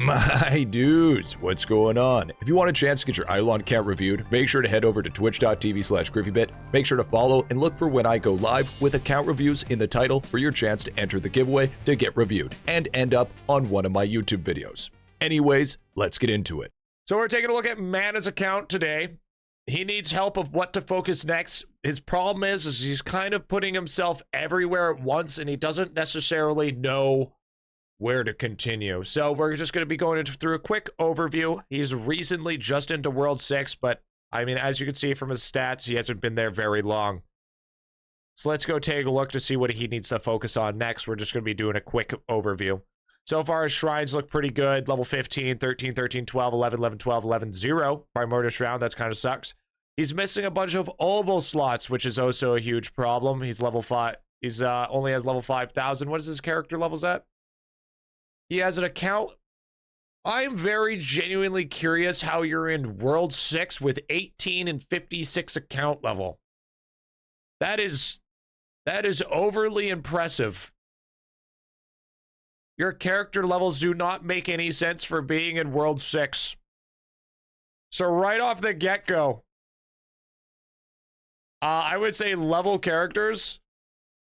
My dudes, what's going on? If you want a chance to get your IdleOn account reviewed, make sure to head over to twitch.tv/GriffyBit. Make sure to follow and look for when I go live with account reviews in the title for your chance to enter the giveaway to get reviewed and end up on one of my YouTube videos. Anyways, let's get into it. So we're taking a look at Mana's account today. He needs help of what to focus next. His problem is he's kind of putting himself everywhere at once and he doesn't necessarily know where to continue. So we're just going to be going through a quick overview. He's recently just into World 6, but I mean, as you can see from his stats, he hasn't been there very long. So let's go take a look to see what he needs to focus on next. We're just going to be doing a quick overview. So far, his shrines look pretty good. Level 15, 13, 13, 12, 11, 11, 12, 11, 0. Primordial Shroud, that's kind of sucks. He's missing a bunch of Obol slots, which is also a huge problem. He's level 5. He's only has level 5,000. What is his character levels at? He has an account. I'm very genuinely curious how you're in World 6 with 18 and 56 account level. That is overly impressive. Your character levels do not make any sense for being in World 6. So right off the get-go, I would say level characters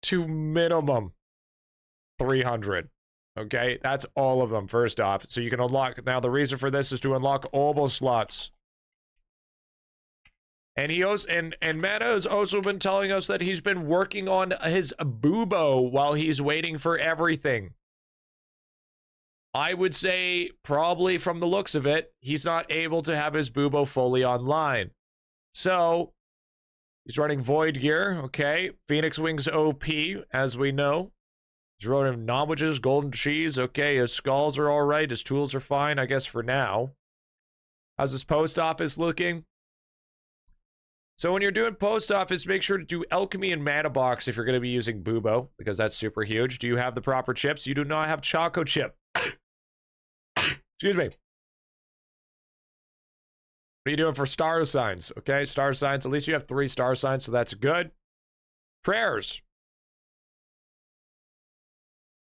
to minimum 300. Okay, that's all of them, first off. So you can unlock... Now, the reason for this is to unlock Obol slots. And he also... And Mana has also been telling us that he's been working on his Bubo while he's waiting for everything. I would say, probably from the looks of it, he's not able to have his Bubo fully online. So, he's running Void Gear, okay. Phoenix Wings OP, as we know. He's running Knowledges, Golden Cheese, okay. His skulls are alright, his tools are fine, I guess, for now. How's his post office looking? So when you're doing post office, make sure to do Alchemy and Mana Box if you're going to be using Bubo, because that's super huge. Do you have the proper chips? You do not have Choco Chip. Excuse me. What are you doing for star signs? Okay, star signs. At least you have 3 star signs, so that's good. Prayers.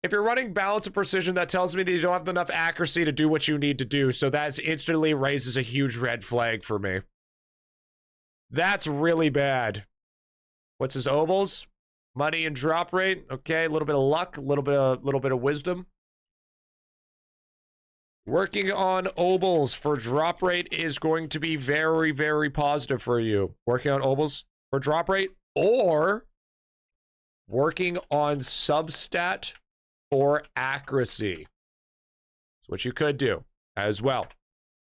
If you're running balance and precision, that tells me that you don't have enough accuracy to do what you need to do, so that instantly raises a huge red flag for me. That's really bad. What's his obols? Money and drop rate. Okay, a little bit of luck, a little bit of wisdom. Working on obols for drop rate is going to be very, very positive for you. Working on obols for drop rate or working on substat for accuracy. That's what you could do as well.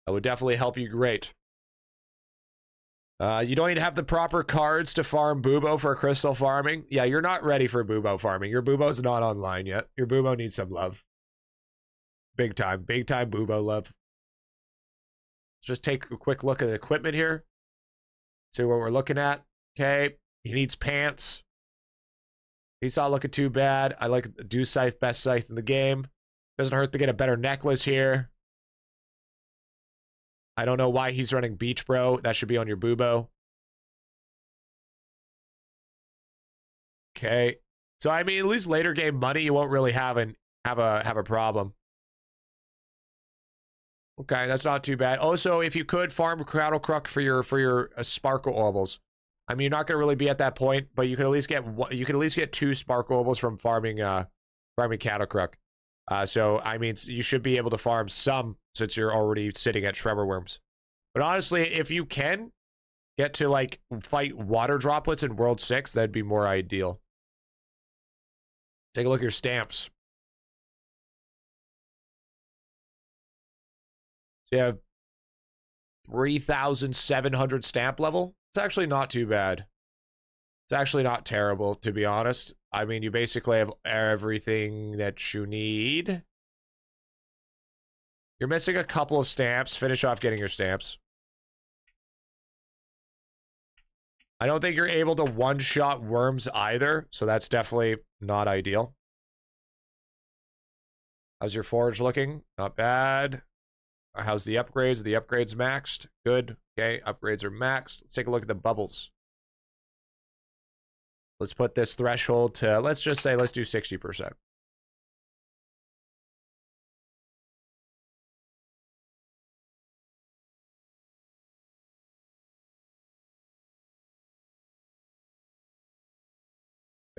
That would definitely help you great. You don't need to have the proper cards to farm Bubo for crystal farming. Yeah, you're not ready for Bubo farming. Your Bubo's not online yet. Your Bubo needs some love. Big time Bubo love. Let's just take a quick look at the equipment here. See what we're looking at. Okay, he needs pants. He's not looking too bad. I like the Dew Scythe, best scythe in the game. Doesn't hurt to get a better necklace here. I don't know why he's running Beach Bro. That should be on your Bubo. Okay. So I mean, at least later game money, you won't really have a problem. Okay, that's not too bad. Also, if you could farm Cradle Crook for your Sparkle Obols. I mean, you're not gonna really be at that point, but you could at least get 2 Sparkle Obols from farming Cattle Crook. So I mean, you should be able to farm some since you're already sitting at Tremor Worms. But honestly, if you can get to like fight water droplets in World 6, that'd be more ideal. Take a look at your stamps. So you have 3,700 stamp level. It's actually not too bad. It's actually not terrible, to be honest. I mean, you basically have everything that you need. You're missing a couple of stamps. Finish off getting your stamps. I don't think you're able to one-shot worms either, so that's definitely not ideal. How's your forge looking? Not bad. How's the upgrades? The upgrades maxed. Good. Okay, upgrades are maxed. Let's take a look at the bubbles. Let's put this threshold to, let's just say, let's do 60%.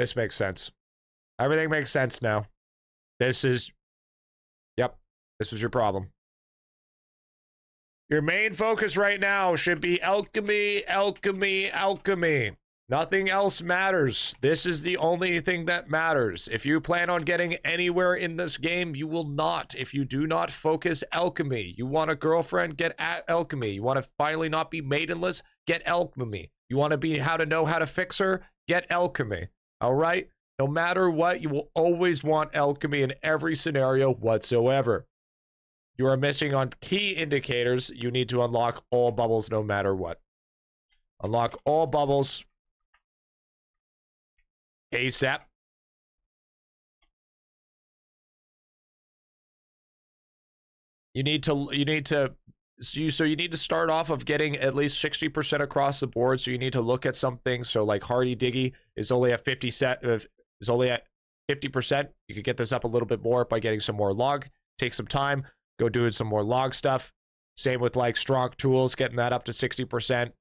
This makes sense. Everything makes sense now. This is... Yep. This is your problem. Your main focus right now should be alchemy, alchemy, alchemy. Nothing else matters. This is the only thing that matters. If you plan on getting anywhere in this game, you will not. If you do not focus alchemy, you want a girlfriend, get alchemy. You want to finally not be maidenless, get alchemy. You want to be how to fix her, get alchemy. All right? No matter what, you will always want alchemy in every scenario whatsoever. You are missing on key indicators. You need to unlock all bubbles no matter what. Unlock all bubbles ASAP. You need to start off of getting at least 60% across the board. So you need to look at something. So like Hardy Diggy is only at 50%. You could get this up a little bit more by getting some more log. Take some time. Go doing some more log stuff. Same with like strong tools, getting that up to 60%.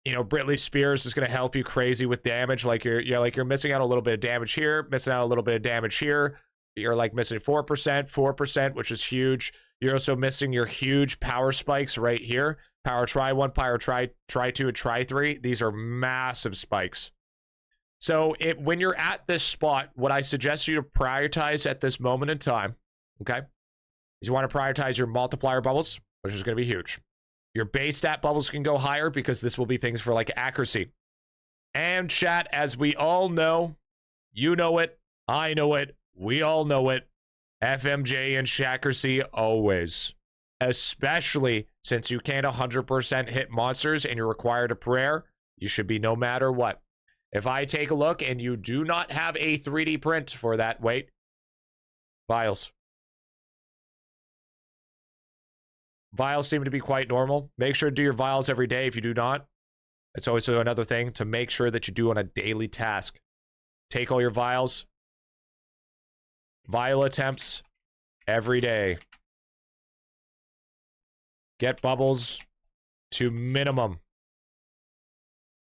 You know, Britley Spears is going to help you crazy with damage. Like you're missing out a little bit of damage here, missing out a little bit of damage here. You're like missing 4%, which is huge. You're also missing your huge power spikes right here. Power try 1, power try 2, and try 3. These are massive spikes. So when you're at this spot, what I suggest you to prioritize at this moment in time, okay, is you want to prioritize your multiplier bubbles, which is going to be huge. Your base stat bubbles can go higher because this will be things for like accuracy. And chat, as we all know, you know it, I know it, we all know it, FMJ and accuracy always. Especially since you can't 100% hit monsters and you're required a prayer, you should be no matter what. If I take a look and you do not have a 3D print for that, wait, vials. Vials seem to be quite normal. Make sure to do your vials every day if you do not. It's always another thing to make sure that you do on a daily task. Take all your vials. Vial attempts every day. Get bubbles to minimum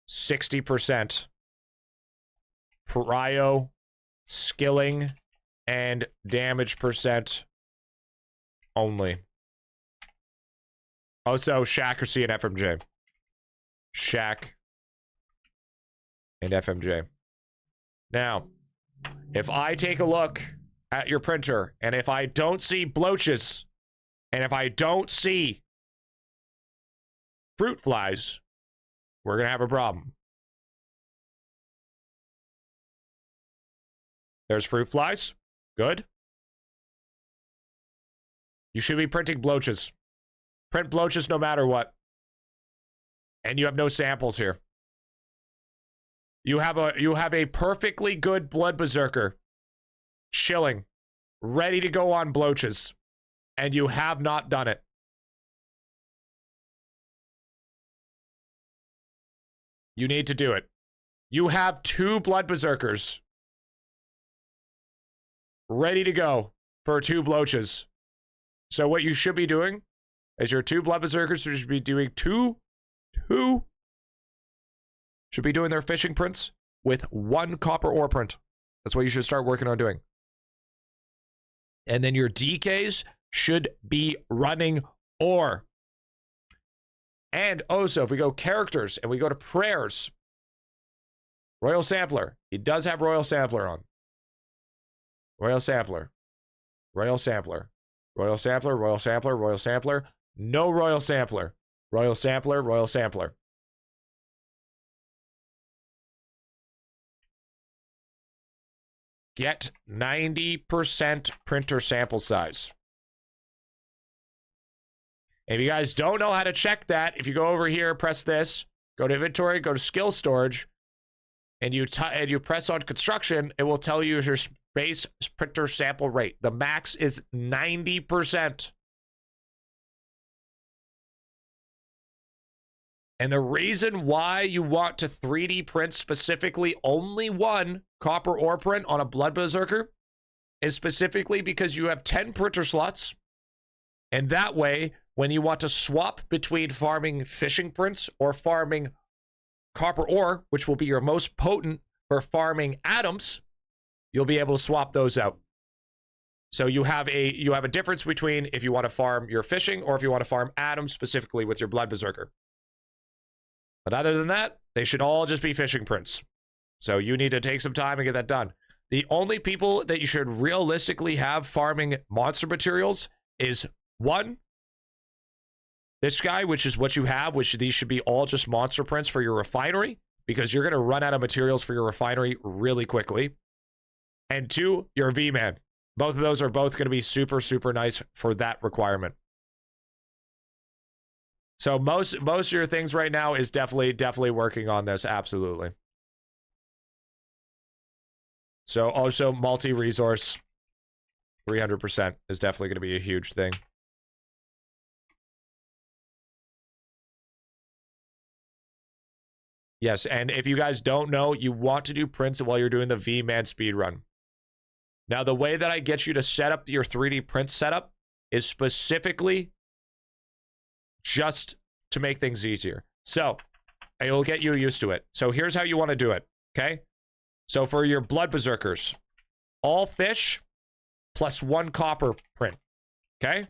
60%. Prio, skilling, and damage percent only. Also, Shackeracy and FMJ. Shack and FMJ. Now, if I take a look at your printer, and if I don't see bloaches, and if I don't see fruit flies, we're going to have a problem. There's fruit flies. Good. You should be printing bloaches. Print bloaches no matter what. And you have no samples here. You have a perfectly good blood berserker chilling, ready to go on bloaches, and you have not done it. You need to do it. You have 2 blood berserkers ready to go for 2 bloaches. So what you should be doing is your 2 blood berserkers should be doing should be doing their fishing prints with 1 copper ore print. That's what you should start working on doing. And then your DKs should be running ore. And also, if we go characters and we go to prayers, Royal Sampler. He does have Royal Sampler on. Royal Sampler. Royal Sampler. Royal Sampler, Royal Sampler, Royal Sampler. No Royal Sampler. Royal Sampler, Royal Sampler. Get 90% printer sample size. If you guys don't know how to check that, if you go over here, press this, go to inventory, go to skill storage, and you press on construction, it will tell you your base printer sample rate. The max is 90%. And the reason why you want to 3D print specifically only 1 copper ore print on a blood berserker is specifically because you have 10 printer slots. And that way, when you want to swap between farming fishing prints or farming copper ore, which will be your most potent For farming atoms, you'll be able to swap those out. So you have a difference between if you want to farm your fishing or if you want to farm atoms specifically with your Blood Berserker. But other than that, they should all just be fishing prints. So you need to take some time and get that done. The only people that you should realistically have farming monster materials is one, this guy, which is what you have, which these should be all just monster prints for your refinery, because you're going to run out of materials for your refinery really quickly. And two, your V-Man. Both of those are both going to be super, super nice for that requirement. So most of your things right now is definitely working on this. Absolutely. So also multi-resource, 300% is definitely going to be a huge thing. Yes, and if you guys don't know, you want to do prints while you're doing the V-Man speedrun. Now, the way that I get you to set up your 3D print setup is specifically just to make things easier. So, it will get you used to it. So, here's how you want to do it, okay? So, for your Blood Berserkers, all fish plus 1 copper print, okay?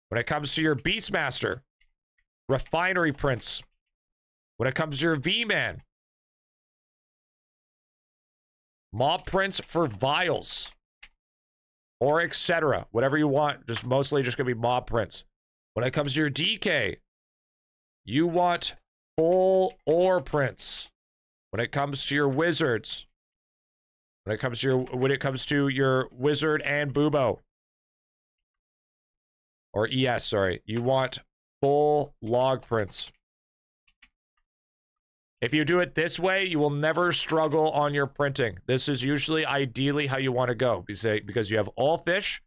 When it comes to your Beastmaster, refinery prints. When it comes to your V-Man, mob prints for vials or etc. Whatever you want, just mostly just gonna be mob prints. When it comes to your DK, you want full ore prints. When it comes to your wizards, when it comes to your wizard and Bubo, or ES, sorry, you want full log prints. If you do it this way, you will never struggle on your printing. This is usually ideally how you want to go, because you have all fish,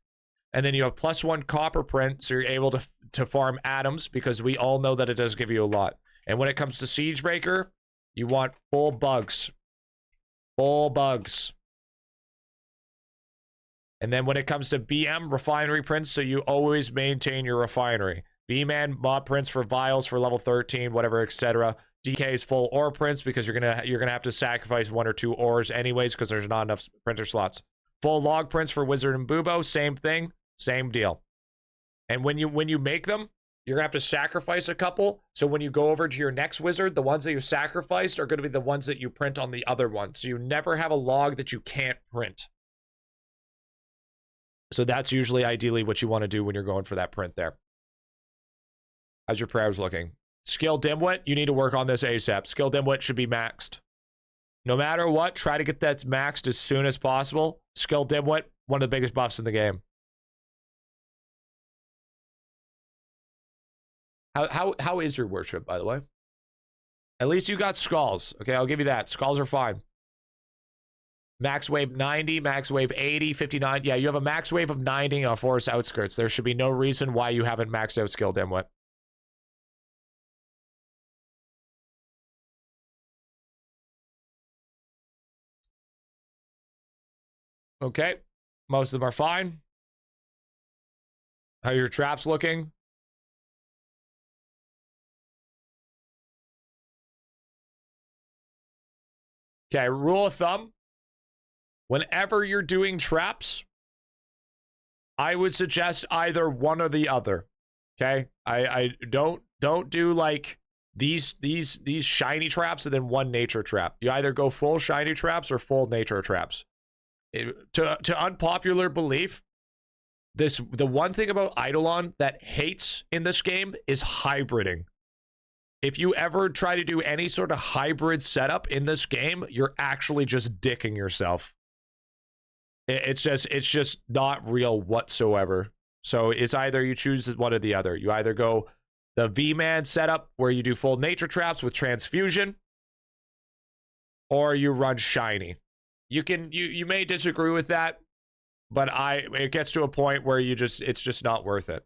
and then you have +1 copper print, so you're able to farm atoms, because we all know that it does give you a lot. And when it comes to Siegebreaker, you want full bugs. Full bugs. And then when it comes to BM, refinery prints, so you always maintain your refinery. V-Man, mob prints for vials for level 13, whatever, etc. DK's full ore prints, because you're gonna have to sacrifice 1 or 2 ores anyways, because there's not enough printer slots. Full log prints for Wizard and Bubo, same thing, same deal. And when you make them, you're gonna have to sacrifice a couple. So when you go over to your next wizard, the ones that you sacrificed are gonna be the ones that you print on the other one. So you never have a log that you can't print. So that's usually ideally what you want to do when you're going for that print there. How's your prayers looking? Skill Dimwit, you need to work on this ASAP. Skill Dimwit should be maxed. No matter what, try to get that maxed as soon as possible. Skill Dimwit, one of the biggest buffs in the game. How is your worship, by the way? At least you got skulls. Okay, I'll give you that. Skulls are fine. Max wave 90, max wave 80, 59. Yeah, you have a max wave of 90 on Forest Outskirts. There should be no reason why you haven't maxed out Skill Dimwit. Okay, most of them are fine. How are your traps looking? Okay, rule of thumb. Whenever you're doing traps, I would suggest either one or the other. Okay? I don't do like these shiny traps and then one nature trap. You either go full shiny traps or full nature traps. To unpopular belief, the one thing about IdleOn that hates in this game is hybriding. If you ever try to do any sort of hybrid setup in this game, you're actually just dicking yourself. It's just not real whatsoever. So it's either you choose one or the other. You either go the V-Man setup where you do full nature traps with transfusion, or you run shiny. You may disagree with that, but it gets to a point where it's just not worth it.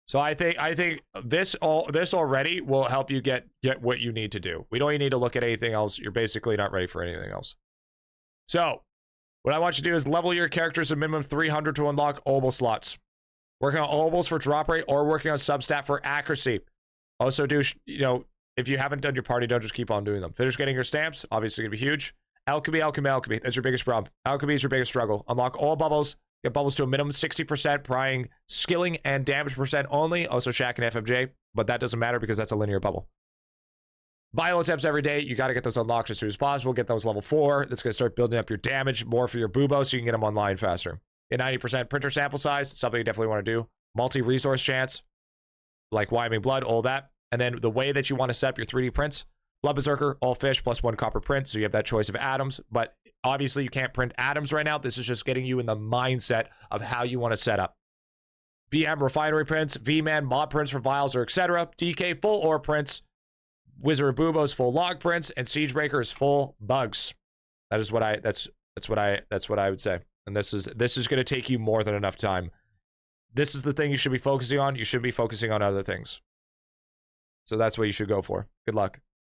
So I think this already will help you get what you need to do. We don't even need to look at anything else. You're basically not ready for anything else. So what I want you to do is level your characters a minimum 300 to unlock obol slots. Working on obols for drop rate or working on substat for accuracy. Also do, if you haven't done your party, don't just keep on doing them. Finish getting your stamps, obviously going to be huge. Alchemy. That's your biggest problem. Alchemy is your biggest struggle. Unlock all bubbles. Get bubbles to a minimum 60%, prying, skilling, and damage percent only. Also Shack and FMJ, but that doesn't matter because that's a linear bubble. Vial attempts every day. You got to get those unlocked as soon as possible. Get those level 4. That's going to start building up your damage more for your bubo so you can get them online faster. Get 90% printer sample size. Something you definitely want to do. Multi-resource chance, like Wyoming Blood, all that. And then the way that you want to set up your 3D prints, Blood Berserker, all fish, plus 1 copper print. So you have that choice of atoms, but obviously you can't print atoms right now. This is just getting you in the mindset of how you want to set up. VM refinery prints, V-Man mod prints for vials or etc. DK full ore prints, Wizard of Bubo's full log prints, and Siegebreaker is full bugs. That is what that's what I would say. And this is going to take you more than enough time. This is the thing you should be focusing on. You should be focusing on other things. So that's what you should go for. Good luck.